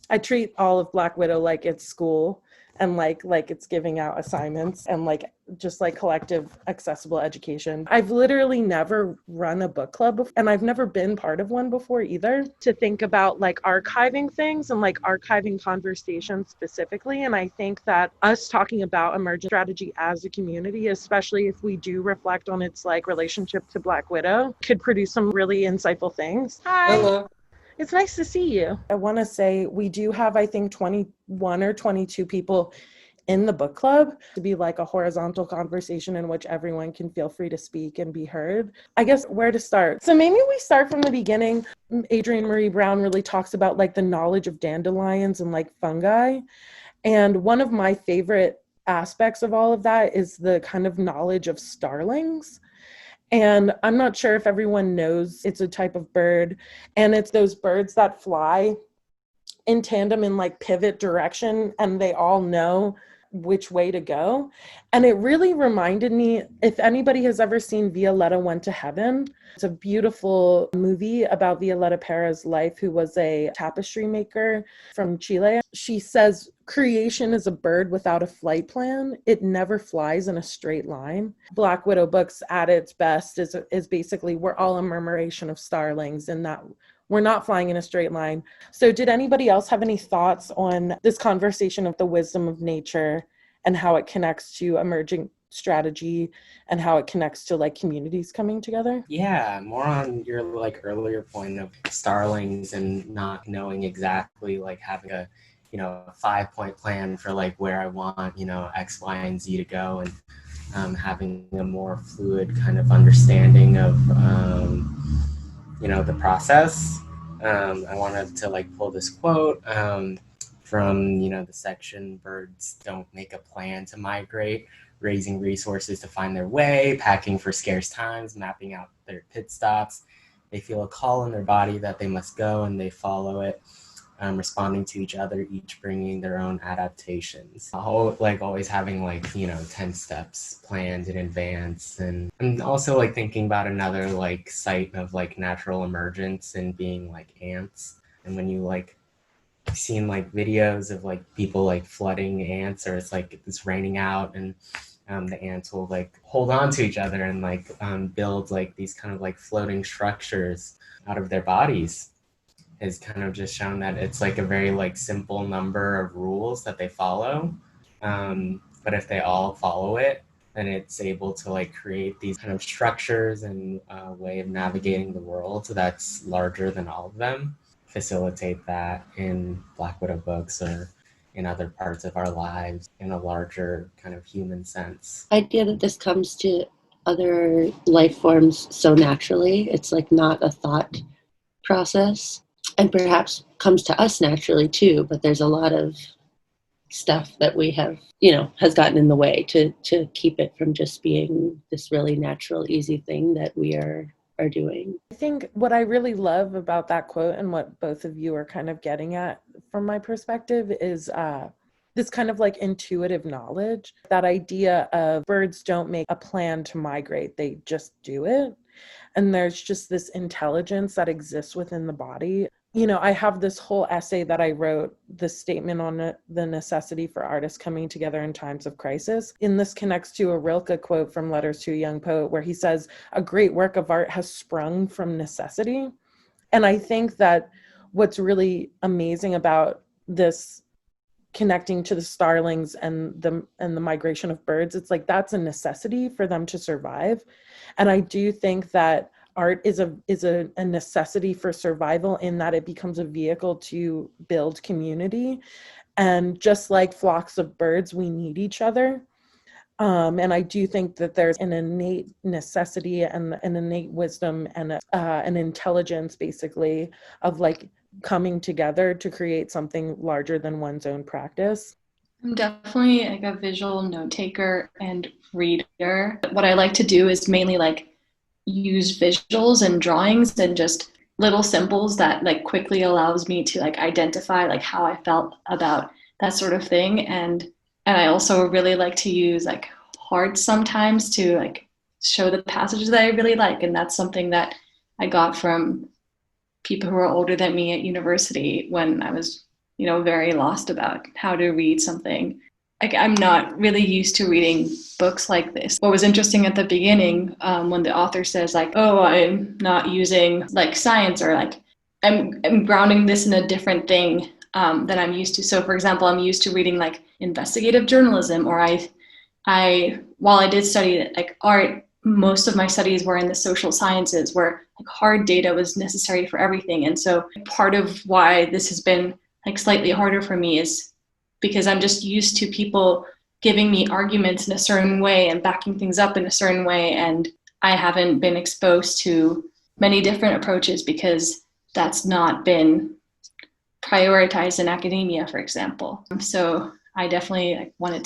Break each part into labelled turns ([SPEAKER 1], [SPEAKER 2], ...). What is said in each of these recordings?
[SPEAKER 1] I treat all of Black Widow like it's school and like it's giving out assignments and like just like collective accessible education. I've literally never run a book club before, and I've never been part of one before either, to think about like archiving things and like archiving conversations specifically. And I think that us talking about emergent strategy as a community, especially if we do reflect on its like relationship to Black Widow, could produce some really insightful things. Hi.
[SPEAKER 2] Hello.
[SPEAKER 1] It's nice to see you. I want to say we do have, I think, 21 or 22 people in the book club to be like a horizontal conversation in which everyone can feel free to speak and be heard. I guess where to start. So maybe we start from the beginning. Adrienne Maree Brown really talks about like the knowledge of dandelions and like fungi. And one of my favorite aspects of all of that is the kind of knowledge of starlings. And I'm not sure if everyone knows it's a type of bird, and it's those birds that fly in tandem in like pivot direction, and they all know which way to go. And it really reminded me, if anybody has ever seen Violetta Went to Heaven, it's a beautiful movie about Violetta Parra's life, who was a tapestry maker from Chile. She says, creation is a bird without a flight plan. It never flies in a straight line. Black Widow books at its best is basically we're all a murmuration of starlings, and that we're not flying in a straight line. So did anybody else have any thoughts on this conversation of the wisdom of nature and how it connects to emerging strategy and how it connects to like communities coming together?
[SPEAKER 2] Yeah, more on your like earlier point of starlings and not knowing exactly like having a, a 5-point plan for like where I want, X, Y, and Z to go, and having a more fluid kind of understanding of, the process. I wanted to like pull this quote from, the section "Birds don't make a plan to migrate, raising resources to find their way, packing for scarce times, mapping out their pit stops. They feel a call in their body that they must go, and they follow it, responding to each other, each bringing their own adaptations. Like always having like, 10 steps planned in advance. And I'm also like thinking about another like site of like natural emergence and being like ants. And when you like seen like videos of like people like flooding ants, or it's like it's raining out, and the ants will like hold on to each other and like build like these kind of like floating structures out of their bodies, has kind of just shown that it's like a very like simple number of rules that they follow, but if they all follow it, then it's able to like create these kind of structures and way of navigating the world that's larger than all of them. Facilitate that in Black Widow books or in other parts of our lives in a larger kind of human sense.
[SPEAKER 3] Idea that this comes to other life forms so naturally. It's like not a thought process, and perhaps comes to us naturally too, but there's a lot of stuff that we have, has gotten in the way to keep it from just being this really natural, easy thing that we are doing.
[SPEAKER 1] I think what I really love about that quote, and what both of you are kind of getting at from my perspective, is this kind of like intuitive knowledge, that idea of birds don't make a plan to migrate, they just do it. And there's just this intelligence that exists within the body. I have this whole essay that I wrote, this statement on the necessity for artists coming together in times of crisis. And this connects to a Rilke quote from Letters to a Young Poet, where he says, a great work of art has sprung from necessity. And I think that what's really amazing about this connecting to the starlings and the migration of birds, it's like that's a necessity for them to survive. And I do think that art is a necessity for survival, in that it becomes a vehicle to build community. And just like flocks of birds, we need each other. And I do think that there's an innate necessity and an innate wisdom and an intelligence, basically, of like coming together to create something larger than one's own practice.
[SPEAKER 4] I'm definitely like a visual note taker and reader. What I like to do is mainly like use visuals and drawings and just little symbols that like quickly allows me to like identify like how I felt about that sort of thing. And I also really like to use like hearts sometimes to like show the passages that I really like. And that's something that I got from people who are older than me at university when I was very lost about how to read something. Like, I'm not really used to reading books like this. What was interesting at the beginning, when the author says like, oh, I'm not using like science, or like I'm grounding this in a different thing than I'm used to. So for example, I'm used to reading like investigative journalism, or while I did study like art, most of my studies were in the social sciences, where like hard data was necessary for everything. And so part of why this has been like slightly harder for me is because I'm just used to people giving me arguments in a certain way and backing things up in a certain way. And I haven't been exposed to many different approaches because that's not been prioritized in academia, for example. So I definitely wanted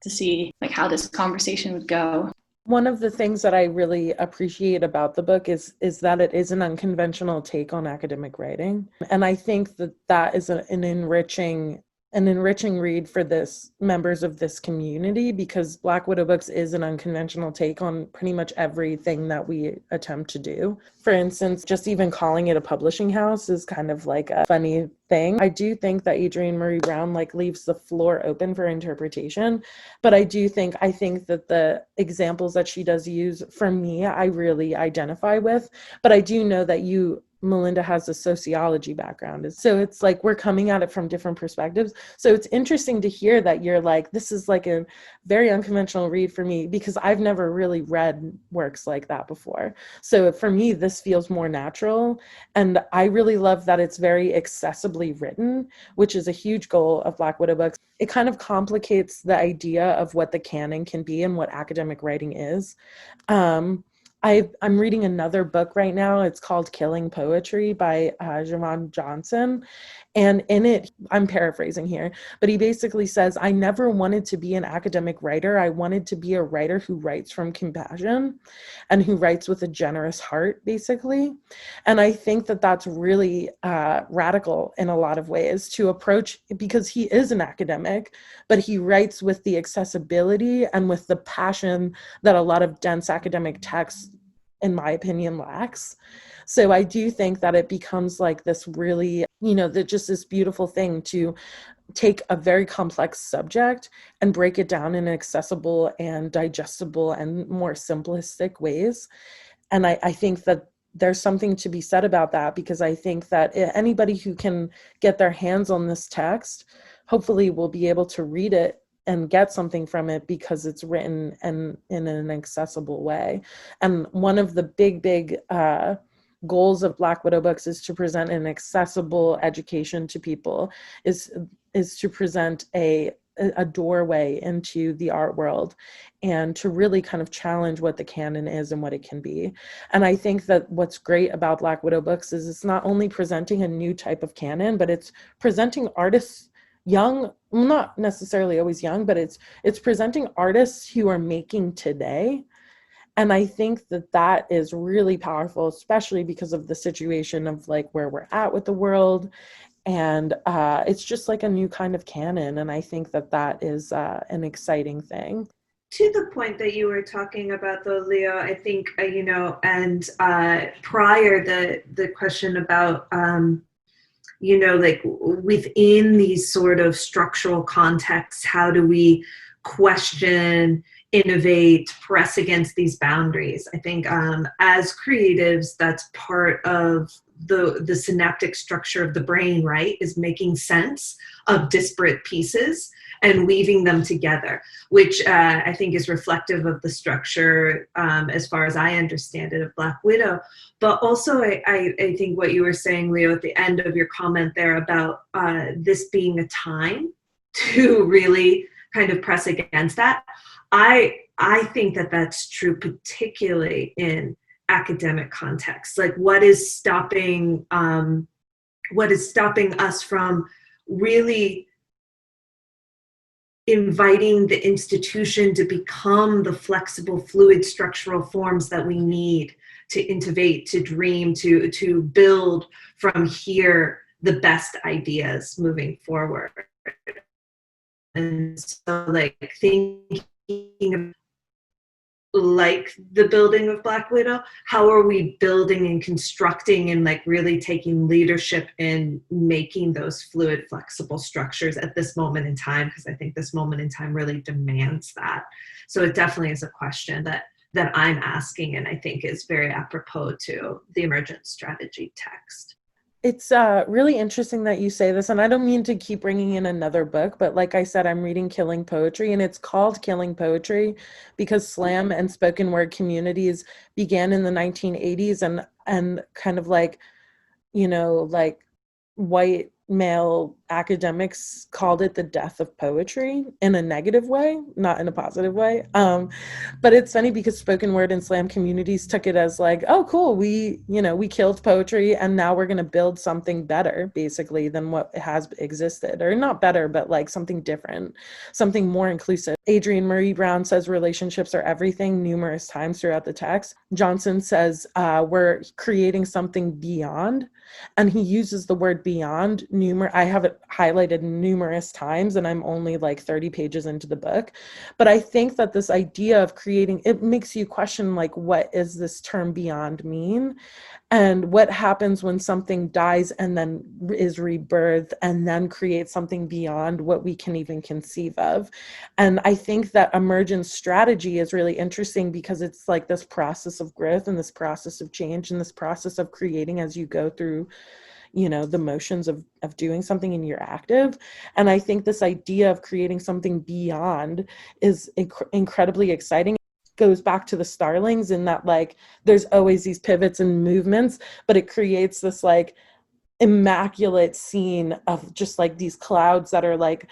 [SPEAKER 4] to see like how this conversation would go.
[SPEAKER 1] One of the things that I really appreciate about the book is that it is an unconventional take on academic writing. And I think that is an enriching read for this members of this community, because Black Widow Books is an unconventional take on pretty much everything that we attempt to do. For instance, just even calling it a publishing house is kind of like a funny thing. I do think that Adrienne Maree Brown like leaves the floor open for interpretation, but I think that the examples that she does use, for me, I really identify with. But I do know that Melinda has a sociology background. So it's like we're coming at it from different perspectives. So it's interesting to hear that you're like, this is like a very unconventional read for me, because I've never really read works like that before. So for me, this feels more natural. And I really love that it's very accessibly written, which is a huge goal of Black Widow Books. It kind of complicates the idea of what the canon can be and what academic writing is. I'm reading another book right now. It's called Killing Poetry by Javon Johnson. And in it, I'm paraphrasing here, but he basically says, I never wanted to be an academic writer. I wanted to be a writer who writes from compassion and who writes with a generous heart, basically. And I think that that's really radical in a lot of ways to approach, because he is an academic, but he writes with the accessibility and with the passion that a lot of dense academic texts, in my opinion, lacks. So I do think that it becomes like this really, just this beautiful thing to take a very complex subject and break it down in accessible and digestible and more simplistic ways. And I think that there's something to be said about that, because I think that anybody who can get their hands on this text hopefully will be able to read it and get something from it, because it's written and in an accessible way. And one of the big goals of Black Widow Books is to present an accessible education to people, is to present a doorway into the art world, and to really kind of challenge what the canon is and what it can be. And I think that what's great about Black Widow Books is it's not only presenting a new type of canon, but it's presenting artists, young, not necessarily always young, but it's presenting artists who are making today. And I think that is really powerful, especially because of the situation of like where we're at with the world. And it's just like a new kind of canon. And I think that is an exciting thing.
[SPEAKER 5] To the point that you were talking about, though, Leo, I think, and prior, the question about, like within these sort of structural contexts, how do we question, innovate, press against these boundaries? I think as creatives, that's part of the synaptic structure of the brain, right? Is making sense of disparate pieces and weaving them together, which I think is reflective of the structure, as far as I understand it, of Black Widow. But also, I think what you were saying, Leo, at the end of your comment there about this being a time to really kind of press against that. I think that that's true, particularly in academic contexts. Like, what is stopping us from really inviting the institution to become the flexible, fluid, structural forms that we need to innovate, to dream, to build from here the best ideas moving forward. And so, like, thinking like the building of Black Widow, how are we building and constructing and like really taking leadership in making those fluid, flexible structures at this moment in time? Because I think this moment in time really demands that. So it definitely is a question that I'm asking, and I think is very apropos to the emergent strategy text.
[SPEAKER 1] It's really interesting that you say this, and I don't mean to keep bringing in another book, but like I said, I'm reading Killing Poetry, and it's called Killing Poetry because slam and spoken word communities began in the 1980s, and kind of like, you know, like white male academics called it the death of poetry in a negative way, not in a positive way. But it's funny because spoken word and slam communities took it as like, oh, cool, we killed poetry and now we're going to build something better, basically, than what has existed, or not better, but like something different, something more inclusive. Adrienne Marie Brown says relationships are everything numerous times throughout the text. Johnson says we're creating something beyond, and he uses the word beyond. I have it highlighted numerous times, and I'm only like 30 pages into the book. But I think that this idea of creating, it makes you question, like, what is this term beyond mean? And what happens when something dies and then is rebirthed and then creates something beyond what we can even conceive of? And I think that emergent strategy is really interesting because it's like this process of growth and this process of change and this process of creating as you go through, you know, the motions of doing something and you're active. And I think this idea of creating something beyond is incredibly exciting. Goes back to the Starlings in that, like, there's always these pivots and movements, but it creates this like immaculate scene of just like these clouds that are like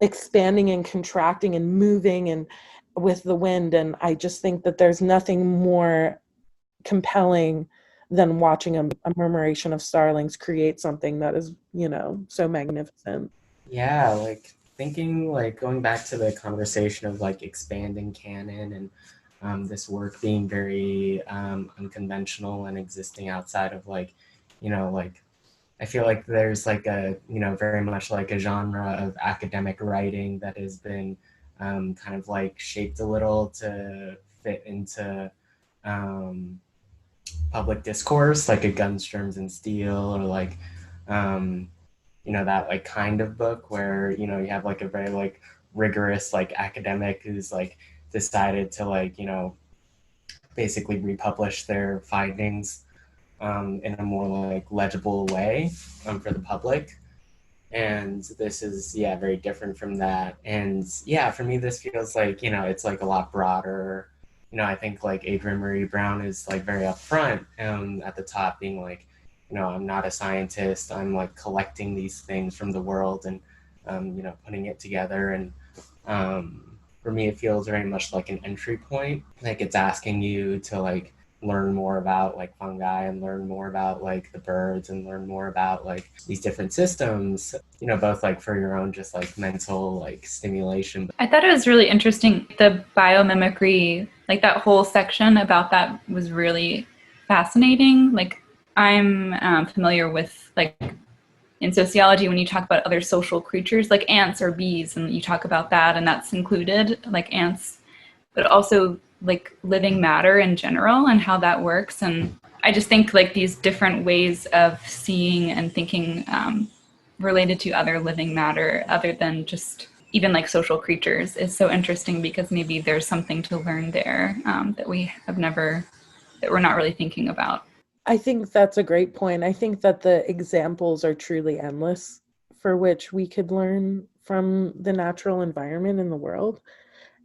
[SPEAKER 1] expanding and contracting and moving and with the wind. And I just think that there's nothing more compelling than watching a murmuration of starlings create something that is, you know, so magnificent.
[SPEAKER 2] Yeah, like thinking, like going back to the conversation of like expanding canon and this work being very unconventional and existing outside of like, you know, like I feel like there's like a, you know, very much like a genre of academic writing that has been kind of like shaped a little to fit into public discourse, like a Guns, Germs, and Steel, or like, you know, that like kind of book where, you know, you have like a very like rigorous like academic who's like decided to like, you know, basically republish their findings in a more like legible way for the public. And this is, yeah, very different from that. And yeah, for me, this feels like, you know, it's like a lot broader. You know, I think like Adrienne Marie Brown is like very upfront at the top, being like, you know, I'm not a scientist. I'm like collecting these things from the world and, you know, putting it together. And for me, it feels very much like an entry point. Like it's asking you to like learn more about like fungi and learn more about like the birds and learn more about like these different systems, you know, both like for your own just like mental like stimulation.
[SPEAKER 6] I thought it was really interesting. The biomimicry, like that whole section about that was really fascinating. Like I'm familiar with like in sociology when you talk about other social creatures like ants or bees, and you talk about that, and that's included, like ants, but also like living matter in general and how that works. And I just think like these different ways of seeing and thinking related to other living matter other than just even like social creatures is so interesting, because maybe there's something to learn there that we're not really thinking about.
[SPEAKER 1] I think that's a great point. I think that the examples are truly endless for which we could learn from the natural environment in the world.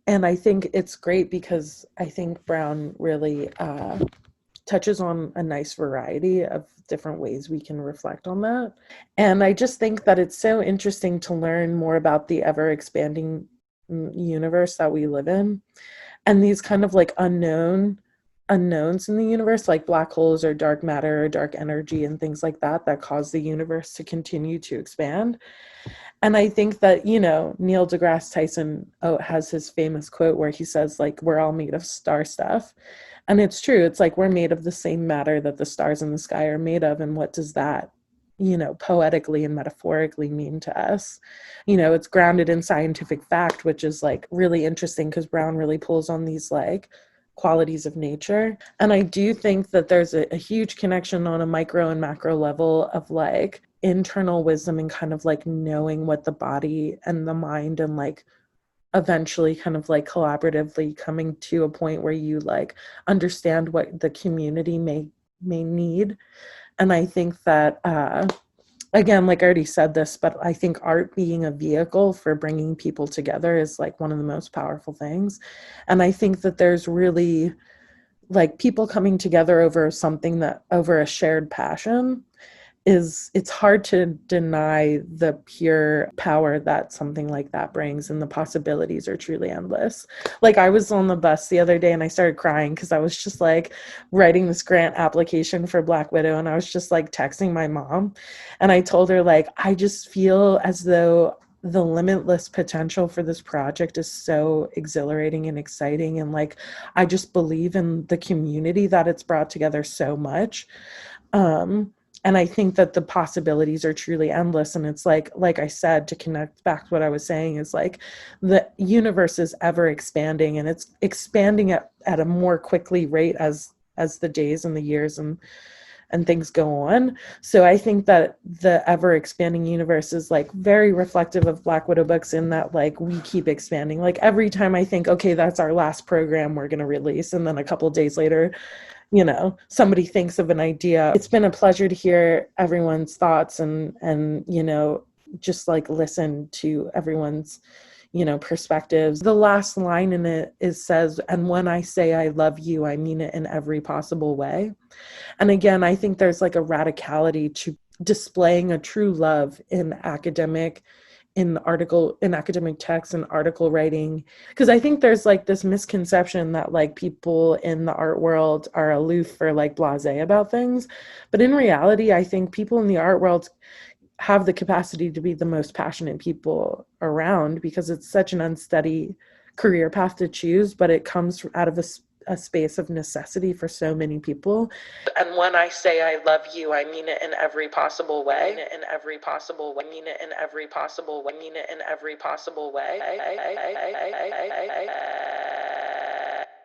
[SPEAKER 1] And I think it's great because I think Brown really touches on a nice variety of different ways we can reflect on that. And I just think that it's so interesting to learn more about the ever expanding universe that we live in, and these kind of like unknowns in the universe, like black holes or dark matter or dark energy and things like that cause the universe to continue to expand. And I think that, you know, Neil deGrasse Tyson has his famous quote where he says, like, we're all made of star stuff. And it's true. It's like we're made of the same matter that the stars in the sky are made of. And what does that, you know, poetically and metaphorically mean to us? You know, it's grounded in scientific fact, which is like really interesting because Brown really pulls on these like qualities of nature. And I do think that there's a huge connection on a micro and macro level of like internal wisdom and kind of like knowing what the body and the mind and like eventually kind of like collaboratively coming to a point where you like understand what the community may need. And I think that again, like I already said this, but I think art being a vehicle for bringing people together is like one of the most powerful things. And I think that there's really like people coming together over something that over a shared passion it's hard to deny the pure power that something like that brings, and the possibilities are truly endless. Like I was on the bus the other day and I started crying because I was just like writing this grant application for Black Widow, and I was just like texting my mom, and I told her like I just feel as though the limitless potential for this project is so exhilarating and exciting, and like I just believe in the community that it's brought together so much. And I think that the possibilities are truly endless. And it's like I said, to connect back to what I was saying, is like the universe is ever expanding, and it's expanding at a more quickly rate as the days and the years and things go on. So I think that the ever expanding universe is like very reflective of Black Widow books, in that like we keep expanding. Like every time I think, okay, that's our last program we're going to release, and then a couple of days later, you know, somebody thinks of an idea. It's been a pleasure to hear everyone's thoughts and you know, just like listen to everyone's, you know, perspectives. The last line in it says, "And when I say I love you, I mean it in every possible way." And again, I think there's like a radicality to displaying a true love in academic text and article writing, because I think there's like this misconception that like people in the art world are aloof or like blasé about things, but in reality I think people in the art world have the capacity to be the most passionate people around, because it's such an unsteady career path to choose, but it comes out of a space of necessity for so many people. And when I say I love you, I mean it in every possible way. I mean it in every possible way. I mean it in every possible way. I mean it in every possible way.